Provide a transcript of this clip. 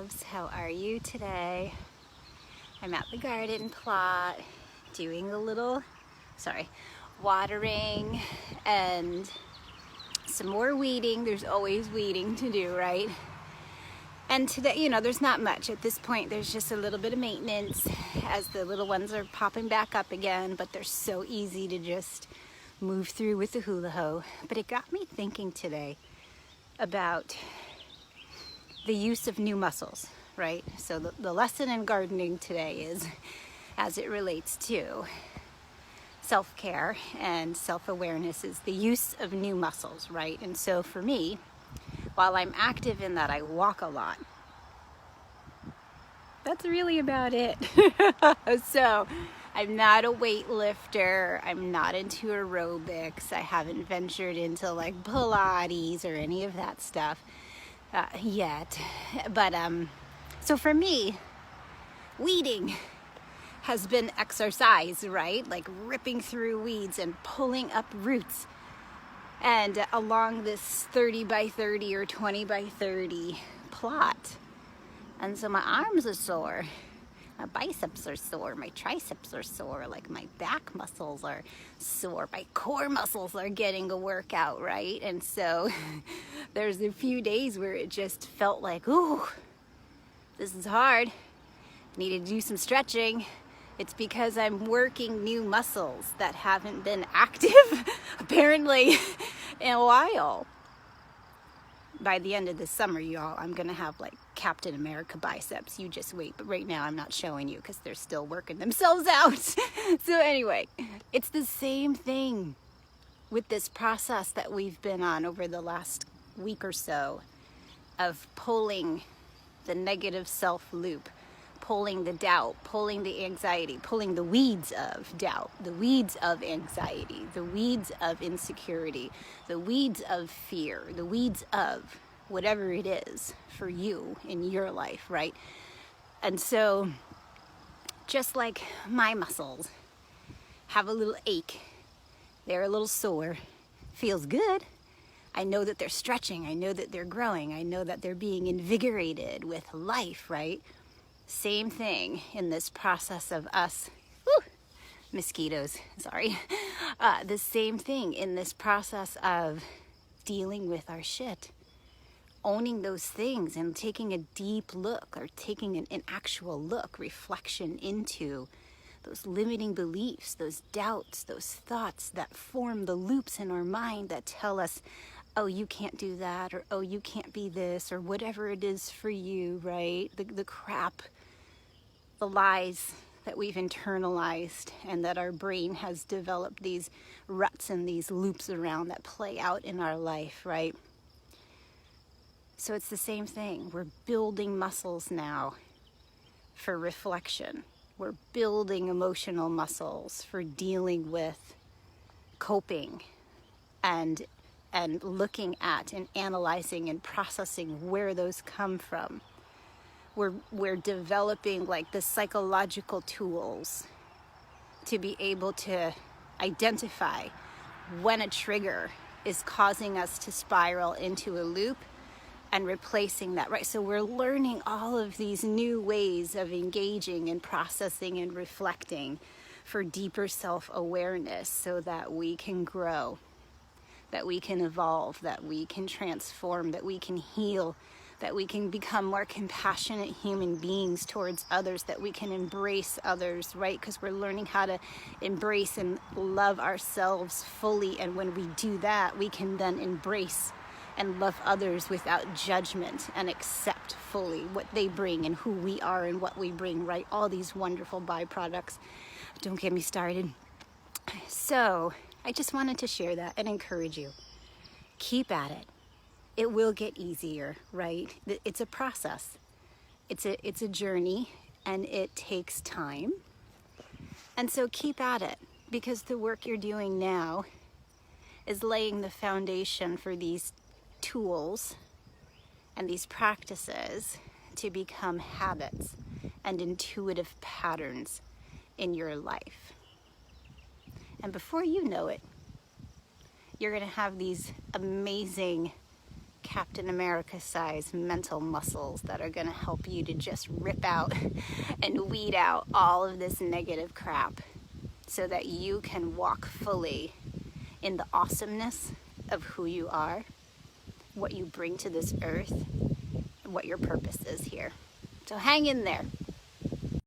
loves. How are you today? I'm at the garden plot doing a little, watering and some more weeding. There's always weeding to do, right? And today, there's not much. At this point, there's just a little bit of maintenance as the little ones are popping back up again, but they're so easy to just move through with the hula hoe. But it got me thinking today about the use of new muscles, right? So the lesson in gardening today is, as it relates to self-care and self-awareness, is the use of new muscles, right? And so for me, while I'm active in that I walk a lot, that's really about it. So I'm not a weightlifter. I'm not into aerobics. I haven't ventured into like Pilates or any of that stuff yet. But so for me, weeding has been exercise, right? Like ripping through weeds and pulling up roots. And along this 30 by 30 or 20 by 30 plot. And so my arms are sore, my biceps are sore, my triceps are sore, like my back muscles are sore, my core muscles are getting a workout, right? And so there's a few days where it just felt like, ooh, this is hard. I need to do some stretching. It's because I'm working new muscles that haven't been active, apparently, in a while. By the end of the summer, y'all, I'm going to have like Captain America biceps. You just wait. But right now, I'm not showing you because they're still working themselves out. So anyway, it's the same thing with this process that we've been on over the last week or so of pulling the negative self-loop, pulling the doubt, pulling the anxiety, pulling the weeds of doubt, the weeds of anxiety, the weeds of insecurity, the weeds of fear, the weeds of whatever it is for you in your life, right? And so just like my muscles have a little ache, they're a little sore, feels good. I know that they're stretching. I know that they're growing. I know that they're being invigorated with life, right? Same thing in this process of us, mosquitoes, sorry. The same thing in this process of dealing with our shit, owning those things and taking a deep look or taking an actual look, reflection into those limiting beliefs, those doubts, those thoughts that form the loops in our mind that tell us, oh, you can't do that, or oh, you can't be this, or whatever it is for you, right? The crap, the lies that we've internalized and that our brain has developed these ruts and these loops around that play out in our life, right? So it's the same thing. We're building muscles now for reflection. We're building emotional muscles for dealing with coping and looking at and analyzing and processing where those come from. We're developing like the psychological tools to be able to identify when a trigger is causing us to spiral into a loop and replacing that, right? So we're learning all of these new ways of engaging and processing and reflecting for deeper self-awareness so that we can grow, that we can evolve, that we can transform, that we can heal, that we can become more compassionate human beings towards others, that we can embrace others, right? Because we're learning how to embrace and love ourselves fully. And when we do that, we can then embrace and love others without judgment and accept fully what they bring and who we are and what we bring, right? All these wonderful byproducts. Don't get me started. So I just wanted to share that and encourage you. Keep at it. It will get easier, right? It's a process. It's a journey, and it takes time. And so keep at it, because the work you're doing now is laying the foundation for these tools and these practices to become habits and intuitive patterns in your life. And before you know it, you're going to have these amazing Captain America size mental muscles that are going to help you to just rip out and weed out all of this negative crap so that you can walk fully in the awesomeness of who you are, what you bring to this earth, what your purpose is here. So hang in there.